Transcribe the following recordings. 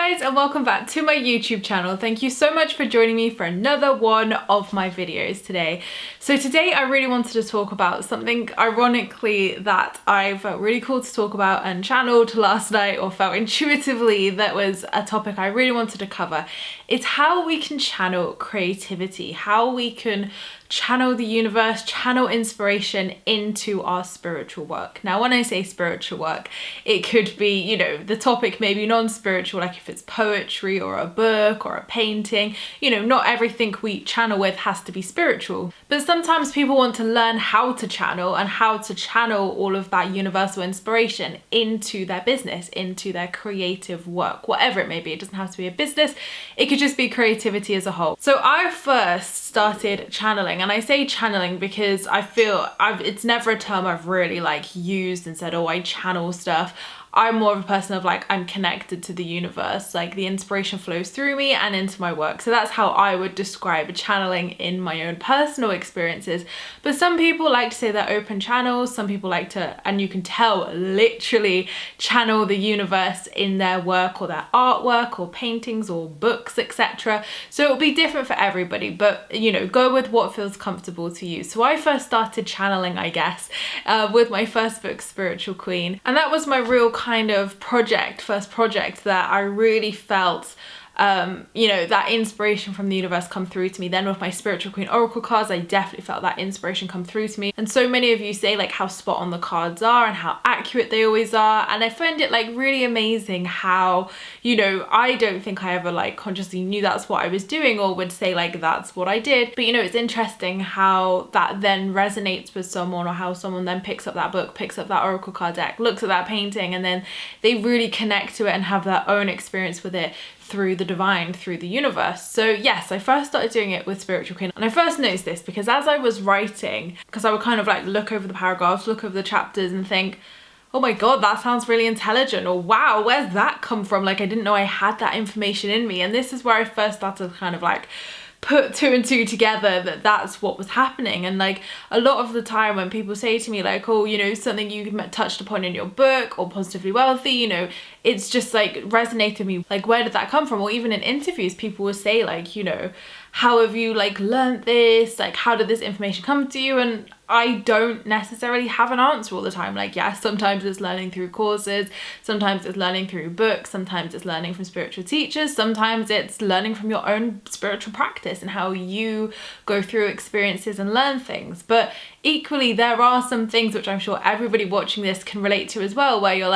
guys, and welcome back to my YouTube channel. Thank you so much for joining me for another one of my videos today. So today I really wanted to talk about something ironically that I felt really cool to talk about and channeled last night, or felt intuitively that was a topic I really wanted to cover. It's how we can channel creativity, how we can channel the universe, channel inspiration into our spiritual work. Now, when I say spiritual work, it could be, you know, the topic maybe non-spiritual, like if it's poetry or a book or a painting. You know, not everything we channel with has to be spiritual. But sometimes people want to learn how to channel and how to channel all of that universal inspiration into their business, into their creative work, whatever it may be. It doesn't have to be a business. It could just be creativity as a whole. So I first started channeling, and I say channeling because I feel it's never a term I've really used and said, oh, I channel stuff. I'm more of a person of I'm connected to the universe, the inspiration flows through me and into my work. So that's how I would describe channeling in my own personal experiences. But some people like to say they're open channels. Some people like to, and you can tell, literally channel the universe in their work or their artwork or paintings or books, etc. So it'll be different for everybody, but you know, go with what feels comfortable to you. So I first started channeling, I guess, with my first book, Spiritual Queen. And that was my real kind of first project that I really felt you know, that inspiration from the universe come through to me. Then with my Spiritual Queen Oracle cards, I definitely felt that inspiration come through to me. And so many of you say how spot on the cards are and how accurate they always are. And I find it really amazing how, you know, I don't think I ever consciously knew that's what I was doing or would say that's what I did. But you know, it's interesting how that then resonates with someone, or how someone then picks up that book, picks up that Oracle card deck, looks at that painting, and then they really connect to it and have their own experience with it through the divine, through the universe. So yes, I first started doing it with Spiritual Queen. And I first noticed this because as I was writing, because I would kind of look over the paragraphs, look over the chapters and think, oh my God, that sounds really intelligent, or wow, where's that come from? I didn't know I had that information in me. And this is where I first started to kind of put two and two together, that that's what was happening. And a lot of the time when people say to me oh, you know, something you touched upon in your book or Positively Wealthy, you know, it's just resonated with me, where did that come from? Or even in interviews, people will say you know, how have you learned this? How did this information come to you? And I don't necessarily have an answer all the time. Yes, sometimes it's learning through courses, sometimes it's learning through books, sometimes it's learning from spiritual teachers, sometimes it's learning from your own spiritual practice and how you go through experiences and learn things. But equally, there are some things which I'm sure everybody watching this can relate to as well, where you're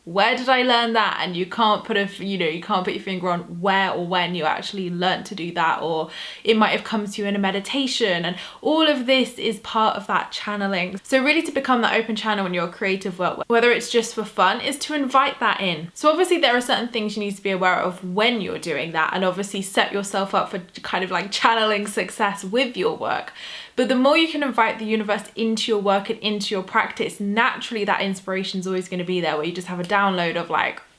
where did I learn that? And you can't put you can't put your finger on where or when you actually learned to do that, or it might have come to you in a meditation. And all of this is part of that channeling. So really, to become that open channel in your creative work, whether it's just for fun, is to invite that in. So obviously there are certain things you need to be aware of when you're doing that, and obviously set yourself up for kind of channeling success with your work. But the more you can invite the universe into your work and into your practice, naturally that inspiration is always going to be there, where you just have a download of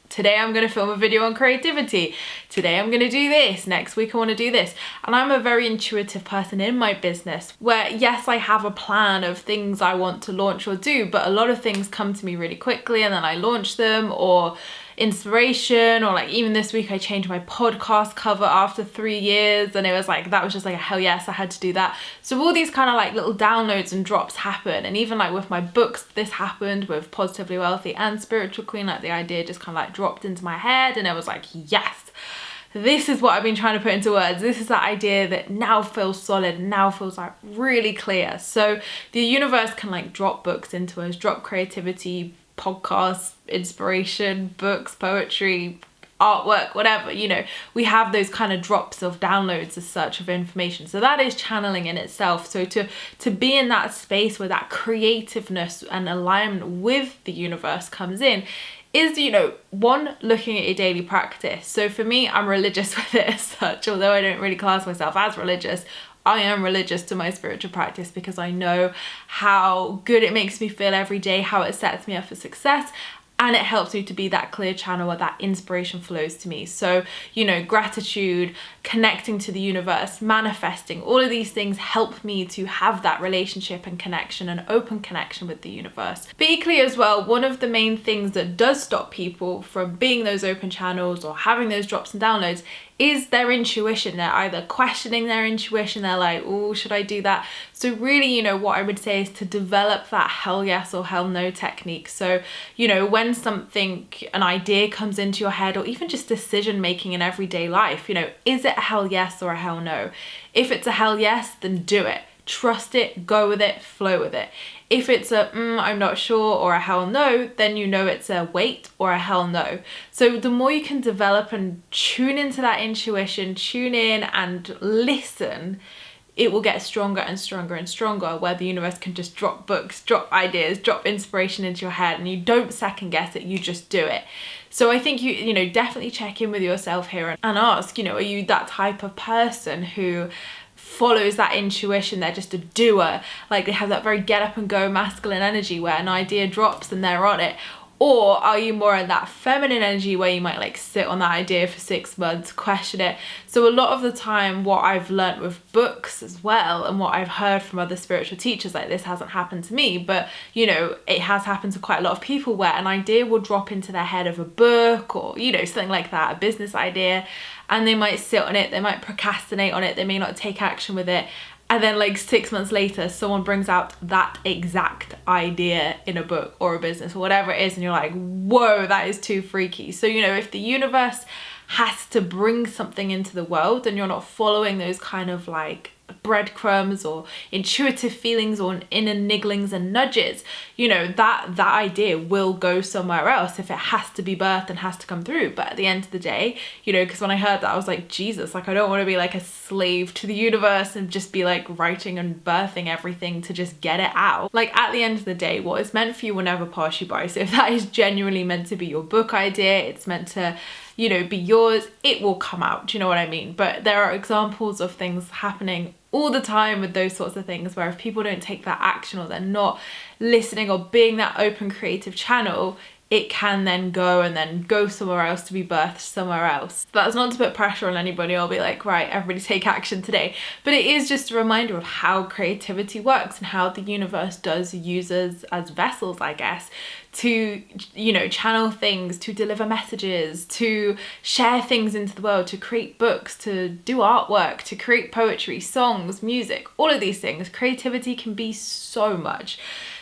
today I'm going to film a video on creativity, today I'm going to do this, next week I want to do this. And I'm a very intuitive person in my business, where yes, I have a plan of things I want to launch or do, but a lot of things come to me really quickly and then I launch them, or inspiration, or even this week I changed my podcast cover after 3 years, and it was that was just a hell yes, I had to do that. So all these kind of little downloads and drops happen. And even with my books, this happened with Positively Wealthy and Spiritual Queen. The idea just kind of dropped into my head, and I was yes, this is what I've been trying to put into words. This is that idea that now feels solid, now feels really clear. So the universe can drop books into us, drop creativity, podcasts, inspiration, books, poetry, artwork, whatever, you know, we have those kind of drops of downloads as such of information. So that is channeling in itself. So to be in that space where that creativeness and alignment with the universe comes in is, you know, one, looking at your daily practice. So for me, I'm religious with it as such, although I don't really class myself as religious. I am religious to my spiritual practice because I know how good it makes me feel every day, how it sets me up for success. and it helps me to be that clear channel where that inspiration flows to me. So, you know, gratitude, connecting to the universe, manifesting, all of these things help me to have that relationship and connection, and open connection with the universe. But equally as well, one of the main things that does stop people from being those open channels or having those drops and downloads is their intuition. They're either questioning their intuition, they're like, oh, should I do that? So really, you know, what I would say is to develop that hell yes or hell no technique. So, you know, when an idea comes into your head, or even just decision making in everyday life, you know, is it a hell yes or a hell no? If it's a hell yes, then do it. Trust it, go with it, flow with it. If it's a I'm not sure or a hell no, then you know it's a wait or a hell no. So the more you can develop and tune into that intuition, tune in and listen, it will get stronger and stronger and stronger, where the universe can just drop books, drop ideas, drop inspiration into your head, and you don't second guess it, you just do it. So I think you know, definitely check in with yourself here and ask, you know, are you that type of person who follows that intuition? They're just a doer, like they have that very get up and go masculine energy where an idea drops and they're on it? Or are you more in that feminine energy where you might like sit on that idea for 6 months, question it? So a lot of the time, what I've learnt with books as well, and what I've heard from other spiritual teachers, like this hasn't happened to me, but you know, it has happened to quite a lot of people, where an idea will drop into their head of a book or, you know, something like that, a business idea, and they might sit on it, they might procrastinate on it, they may not take action with it. And then like 6 months later, someone brings out that exact idea in a book or a business or whatever it is, and you're like, whoa, that is too freaky. So, you know, if the universe has to bring something into the world and you're not following those kind of like breadcrumbs or intuitive feelings or inner nigglings and nudges, you know, that idea will go somewhere else if it has to be birthed and has to come through. But at the end of the day, you know, because when I heard that, I was like, Jesus, like I don't want to be like a slave to the universe and just be like writing and birthing everything to just get it out. Like at the end of the day, what is meant for you will never pass you by. So if that is genuinely meant to be your book idea, it's meant to, you know, be yours, it will come out. Do you know what I mean? But there are examples of things happening all the time with those sorts of things, where if people don't take that action, or they're not listening or being that open creative channel, it can then go somewhere else to be birthed somewhere else. That's not to put pressure on anybody or be like, right, everybody take action today. But it is just a reminder of how creativity works and how the universe does use us as vessels, I guess, to, you know, channel things, to deliver messages, to share things into the world, to create books, to do artwork, to create poetry, songs, music, all of these things. Creativity can be so much.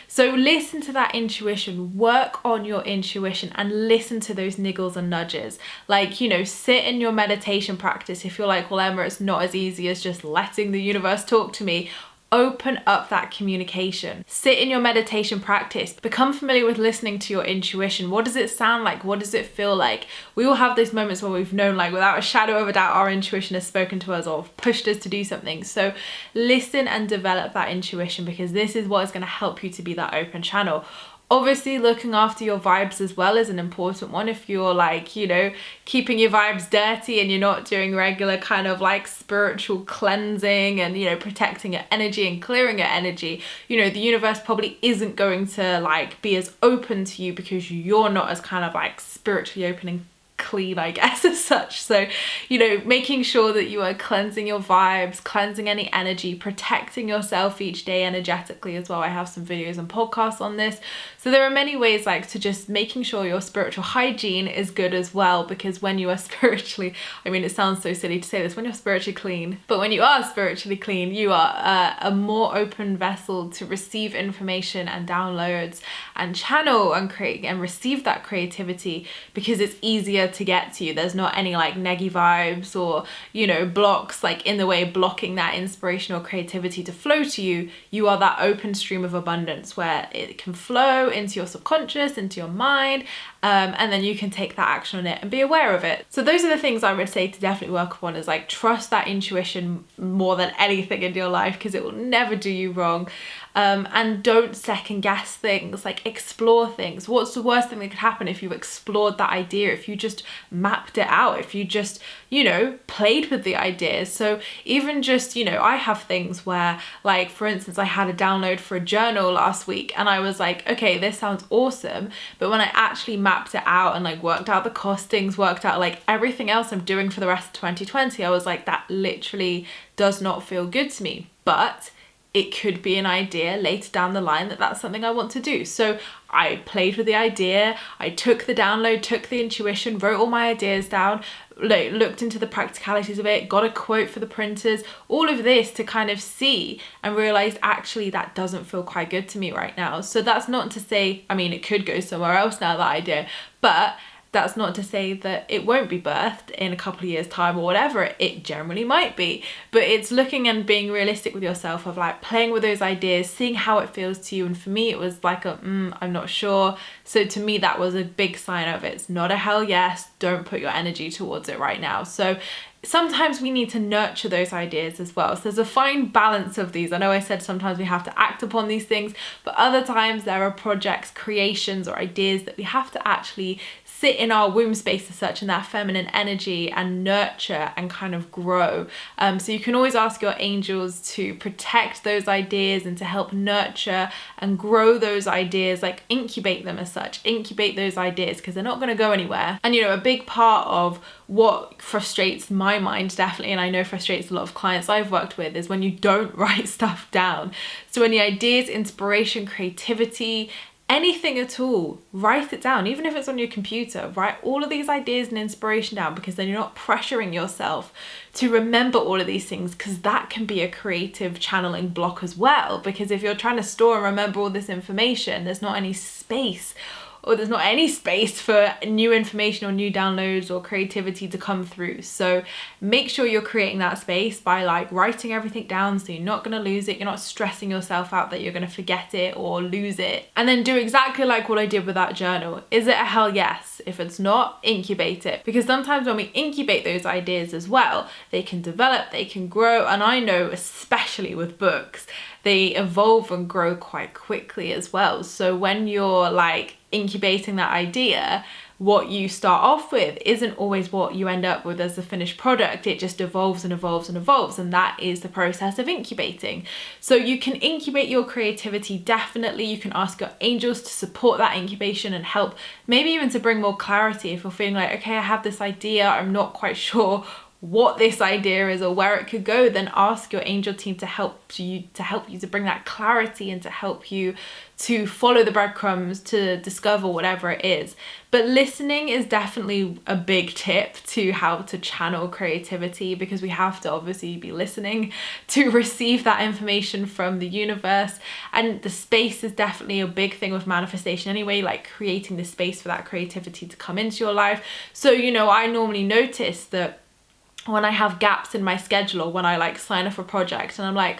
So listen to that intuition, work on your intuition, and listen to those niggles and nudges. Like, you know, sit in your meditation practice. If you're like, well, Emma, it's not as easy as just letting the universe talk to me. Open up that communication. Sit in your meditation practice. Become familiar with listening to your intuition. What does it sound like? What does it feel like? We all have those moments where we've known, like without a shadow of a doubt, our intuition has spoken to us or pushed us to do something. So listen and develop that intuition, because this is what is going to help you to be that open channel. Obviously, looking after your vibes as well is an important one. If you're like, you know, keeping your vibes dirty and you're not doing regular kind of like spiritual cleansing and, you know, protecting your energy and clearing your energy, you know, the universe probably isn't going to like be as open to you, because you're not as kind of like spiritually opening clean, I guess, as such. So, you know, making sure that you are cleansing your vibes, cleansing any energy, protecting yourself each day energetically as well. I have some videos and podcasts on this. So there are many ways, like, to just making sure your spiritual hygiene is good as well, because when you are spiritually, I mean, it sounds so silly to say this, when you're spiritually clean, but when you are spiritually clean, you are a more open vessel to receive information and downloads and channel and create and receive that creativity, because it's easier to get to you. There's not any like neggy vibes or, you know, blocks like in the way blocking that inspiration or creativity to flow to you. You are that open stream of abundance where it can flow into your subconscious, into your mind, and then you can take that action on it and be aware of it. So those are the things I would say to definitely work upon, is like trust that intuition more than anything in your life, because it will never do you wrong. And don't second guess things, like explore things. What's the worst thing that could happen if you explored that idea, if you just mapped it out, if you just, you know, played with the ideas? So even just, you know, I have things where, like, for instance, I had a download for a journal last week and I was like, okay, this sounds awesome. But when I actually mapped it out and like worked out the costings, worked out like everything else I'm doing for the rest of 2020, I was like, that literally does not feel good to me. But it could be an idea later down the line that that's something I want to do. So I played with the idea, I took the download, took the intuition, wrote all my ideas down, looked into the practicalities of it, got a quote for the printers, all of this to kind of see and realized actually that doesn't feel quite good to me right now. So that's not to say, I mean, it could go somewhere else now, that idea, but that's not to say that it won't be birthed in a couple of years time or whatever. It generally might be, but it's looking and being realistic with yourself, of like playing with those ideas, seeing how it feels to you. And for me, it was like I'm not sure. So to me, that was a big sign of it's not a hell yes. Don't put your energy towards it right now. So sometimes we need to nurture those ideas as well. So there's a fine balance of these. I know I said sometimes we have to act upon these things, but other times there are projects, creations, or ideas that we have to actually sit in our womb space as such, in that feminine energy, and nurture and kind of grow. So you can always ask your angels to protect those ideas and to help nurture and grow those ideas, like incubate them as such, incubate those ideas, because they're not going to go anywhere. And you know, a big part of what frustrates my mind definitely, and I know frustrates a lot of clients I've worked with, is when you don't write stuff down. So any ideas, inspiration, creativity, anything at all, write it down. Even if it's on your computer, write all of these ideas and inspiration down, because then you're not pressuring yourself to remember all of these things, because that can be a creative channeling block as well. Because if you're trying to store and remember all this information, there's not any space, or there's not any space for new information or new downloads or creativity to come through. So make sure you're creating that space by like writing everything down, so you're not going to lose it. You're not stressing yourself out that you're going to forget it or lose it. And then do exactly like what I did with that journal. Is it a hell yes? If it's not, incubate it. Because sometimes when we incubate those ideas as well, they can develop, they can grow. And I know, especially with books, they evolve and grow quite quickly as well. So when you're like incubating that idea, what you start off with isn't always what you end up with as the finished product. It just evolves and evolves and evolves, and that is the process of incubating. So you can incubate your creativity, definitely. You can ask your angels to support that incubation and help, maybe even to bring more clarity. If you're feeling like, okay, I have this idea, I'm not quite sure what this idea is or where it could go, then ask your angel team to help you to bring that clarity and to help you to follow the breadcrumbs to discover whatever it is. But listening is definitely a big tip to how to channel creativity, because we have to obviously be listening to receive that information from the universe. And the space is definitely a big thing with manifestation anyway, like creating the space for that creativity to come into your life. So, you know, I normally notice that when I have gaps in my schedule, or when I like sign up for a project and I'm like,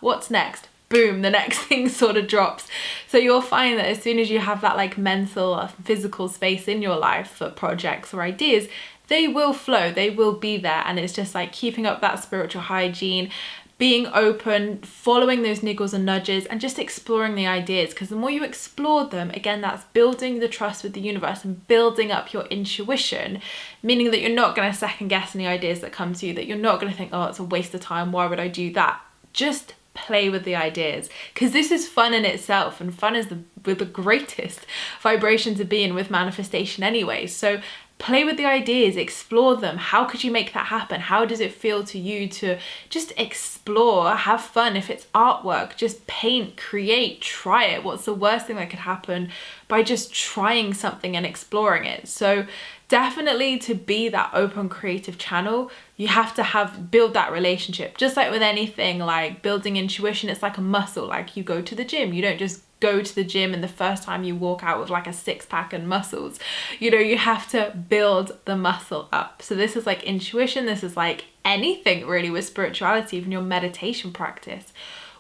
what's next? Boom, the next thing sort of drops. So you'll find that as soon as you have that like mental or physical space in your life for projects or ideas, they will flow, they will be there. And it's just like keeping up that spiritual hygiene, being open, following those niggles and nudges, and just exploring the ideas. Because the more you explore them, again, that's building the trust with the universe and building up your intuition, meaning that you're not going to second guess any ideas that come to you, that you're not going to think, oh, it's a waste of time, why would I do that? Just play with the ideas, because this is fun in itself, and fun is the greatest vibration to be in with manifestation anyway. So play with the ideas, explore them. How could you make that happen? How does it feel to you to just explore, have fun? If it's artwork, just paint, create, try it. What's the worst thing that could happen by just trying something and exploring it? So definitely, to be that open creative channel, you have to build that relationship. Just like with anything, like building intuition, it's like a muscle. Like you go to the gym, you don't just go to the gym and the first time you walk out with like a six-pack and muscles. You know, you have to build the muscle up. So this is like intuition, this is like anything really with spirituality, even your meditation practice.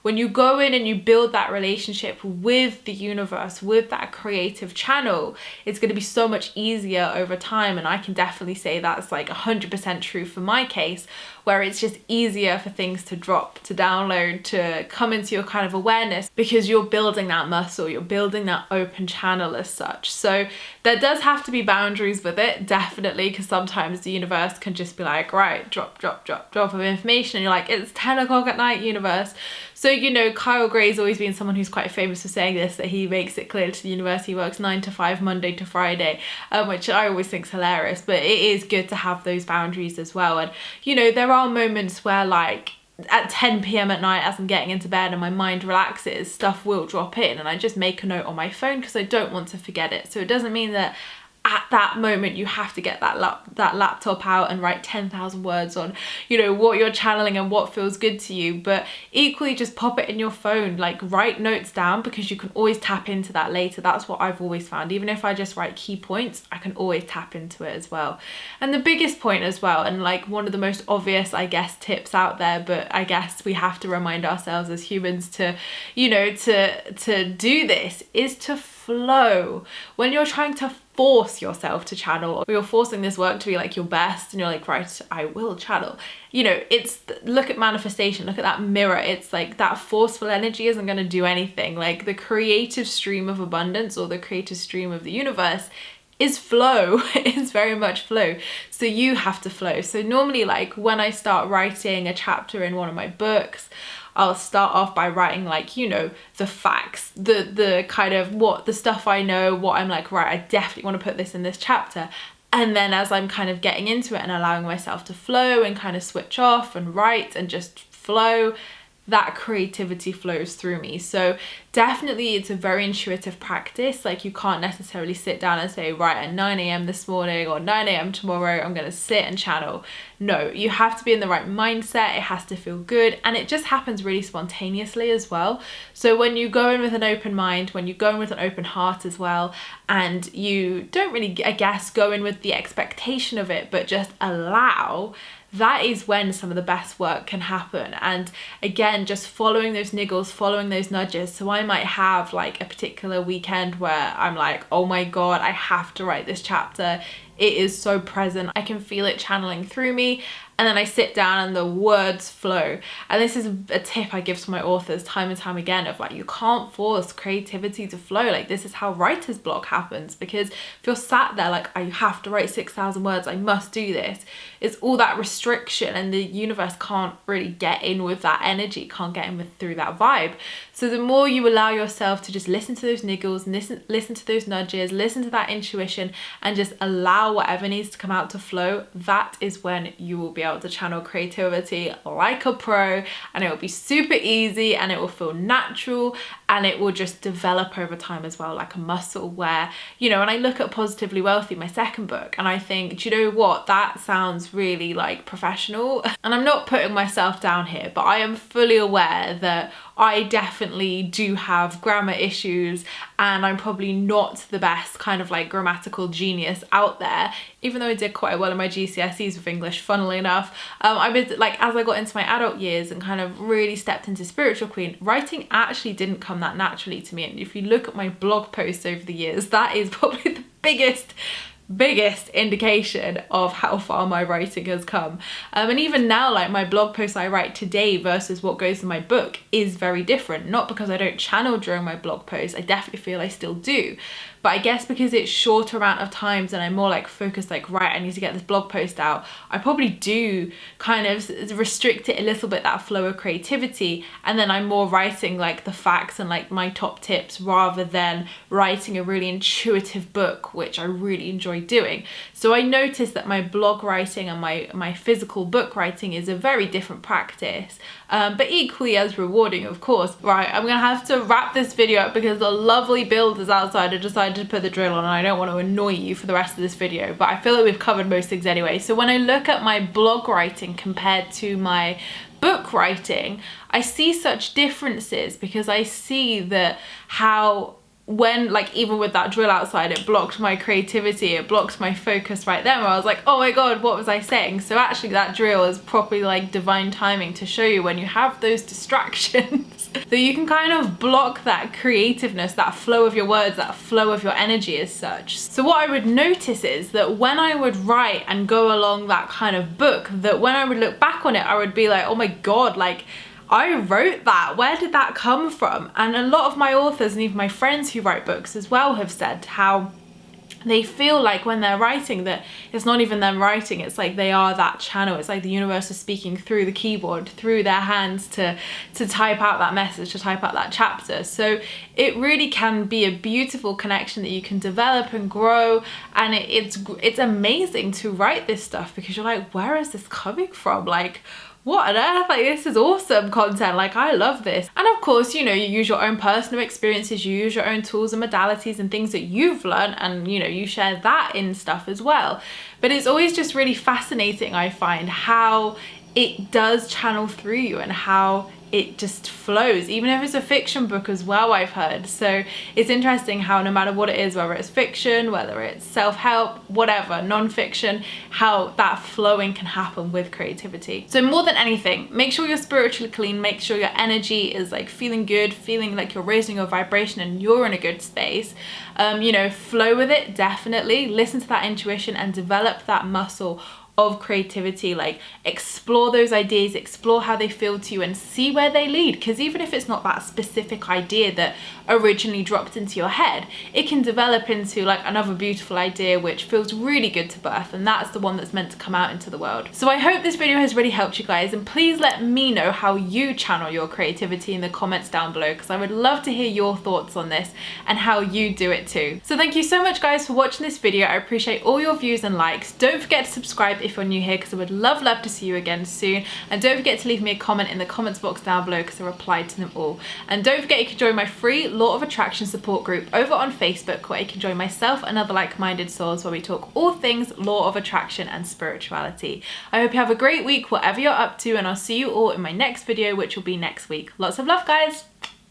when you go in and you build that relationship with the universe, with that creative channel, it's going to be so much easier over time. And I can definitely say that's like 100% true for my case, where it's just easier for things to drop, to download, to come into your kind of awareness, because you're building that muscle, you're building that open channel as such. So there does have to be boundaries with it, definitely, because sometimes the universe can just be like, right, drop of information, and you're like, it's 10 o'clock at night, universe. So, you know, Kyle Gray's always been someone who's quite famous for saying this, that he makes it clear to the universe he works 9 to 5, Monday to Friday, which I always think is hilarious, but it is good to have those boundaries as well. And, you know, there are moments where, like, at 10 p.m. at night, as I'm getting into bed and my mind relaxes, stuff will drop in, and I just make a note on my phone because I don't want to forget it. So it doesn't mean that at that moment you have to get that laptop out and write 10,000 words on, you know, what you're channeling and what feels good to you, but equally just pop it in your phone, like write notes down, because you can always tap into that later. That's what I've always found. Even if I just write key points, I can always tap into it as well. And the biggest point as well, and like one of the most obvious, I guess, tips out there, but I guess we have to remind ourselves as humans to, you know, to do this, is to flow. When you're trying to force yourself to channel, or you're forcing this work to be like your best, and you're like, right, I will channel, you know, it's, look at manifestation, look at that mirror. It's like that forceful energy isn't going to do anything. Like the creative stream of abundance, or the creative stream of the universe, is flow. It's very much flow. So you have to flow. So normally, like when I start writing a chapter in one of my books, I'll start off by writing, like, you know, the facts, the kind of what the stuff I know, what I'm like, right, I definitely want to put this in this chapter. And then as I'm kind of getting into it and allowing myself to flow and kind of switch off and write and just flow, that creativity flows through me. So definitely it's a very intuitive practice. Like you can't necessarily sit down and say, right, at 9 a.m. this morning or 9 a.m. tomorrow, I'm going to sit and channel. No, you have to be in the right mindset. It has to feel good. And it just happens really spontaneously as well. So when you go in with an open mind, when you go in with an open heart as well, and you don't really, I guess, go in with the expectation of it, but just allow, that is when some of the best work can happen. And again, just following those niggles, following those nudges. So I might have like a particular weekend where I'm like, oh my God, I have to write this chapter. It is so present. I can feel it channeling through me. And then I sit down and the words flow. And this is a tip I give to my authors time and time again, of like, you can't force creativity to flow. Like this is how writer's block happens, because if you're sat there like, I have to write 6,000 words, I must do this, it's all that restriction, and the universe can't really get in with that energy, can't get in with through that vibe. So the more you allow yourself to just listen to those niggles, listen to those nudges, listen to that intuition, and just allow whatever needs to come out to flow, that is when you will be able to channel creativity like a pro, and it will be super easy, and it will feel natural, and it will just develop over time as well, like a muscle. Where, you know, when I look at Positively Wealthy, my second book, and I think, do you know what, that sounds really like professional. And I'm not putting myself down here, but I am fully aware that I definitely do have grammar issues, and I'm probably not the best kind of like grammatical genius out there, even though I did quite well in my GCSEs with English, funnily enough. I was like, as I got into my adult years and kind of really stepped into Spiritual Queen, writing actually didn't come that naturally to me. And if you look at my blog posts over the years, that is probably the biggest indication of how far my writing has come. And even now, like my blog posts I write today versus what goes in my book is very different. Not because I don't channel during my blog posts, I definitely feel I still do, but I guess because it's shorter amount of times and I'm more like focused, like, right, I need to get this blog post out, I probably do kind of restrict it a little bit, that flow of creativity, and then I'm more writing like the facts and like my top tips, rather than writing a really intuitive book, which I really enjoy doing. So I noticed that my blog writing and my physical book writing is a very different practice, but equally as rewarding, of course. Right, I'm gonna have to wrap this video up because the lovely builders outside have decided to put the drill on, and I don't want to annoy you for the rest of this video, but I feel like we've covered most things anyway. So when I look at my blog writing compared to my book writing, I see such differences, because I see that how, when, like, even with that drill outside, it blocked my creativity, it blocked my focus right then, where I was like, oh my God, what was I saying? So actually that drill is properly like divine timing to show you when you have those distractions So you can kind of block that creativeness, that flow of your words, that flow of your energy as such. So what I would notice is that when I would write and go along that kind of book, that when I would look back on it, I would be like, oh my God, like I wrote that. Where did that come from? And a lot of my authors and even my friends who write books as well have said how they feel like when they're writing that it's not even them writing, it's like they are that channel. It's like the universe is speaking through the keyboard, through their hands to type out that message, to type out that chapter. So it really can be a beautiful connection that you can develop and grow, and it's amazing to write this stuff because you're like, where is this coming from? Like, what on earth? Like, this is awesome content. Like, I love this. And of course, you know, you use your own personal experiences, you use your own tools and modalities and things that you've learned, and you know, you share that in stuff as well. But it's always just really fascinating, I find, how it does channel through you and how it just flows, even if it's a fiction book as well, I've heard. So it's interesting how no matter what it is, whether it's fiction, whether it's self-help, whatever, non-fiction, how that flowing can happen with creativity. So more than anything, make sure you're spiritually clean, make sure your energy is like feeling good, feeling like you're raising your vibration and you're in a good space. You know, flow with it, definitely. Listen to that intuition and develop that muscle of creativity. Like, explore those ideas, explore how they feel to you and see where they lead, because even if it's not that specific idea that originally dropped into your head, it can develop into like another beautiful idea which feels really good to birth, and that's the one that's meant to come out into the world. So I hope this video has really helped you guys, and please let me know how you channel your creativity in the comments down below, because I would love to hear your thoughts on this and how you do it too. So thank you so much guys for watching this video. I appreciate all your views and likes. Don't forget to subscribe if you're new here, because I would love to see you again soon, and don't forget to leave me a comment in the comments box down below because I replied to them all. And don't forget you can join my free Law of Attraction support group over on Facebook, where you can join myself and other like-minded souls where we talk all things Law of Attraction and spirituality. I hope you have a great week whatever you're up to, and I'll see you all in my next video, which will be next week. Lots of love guys.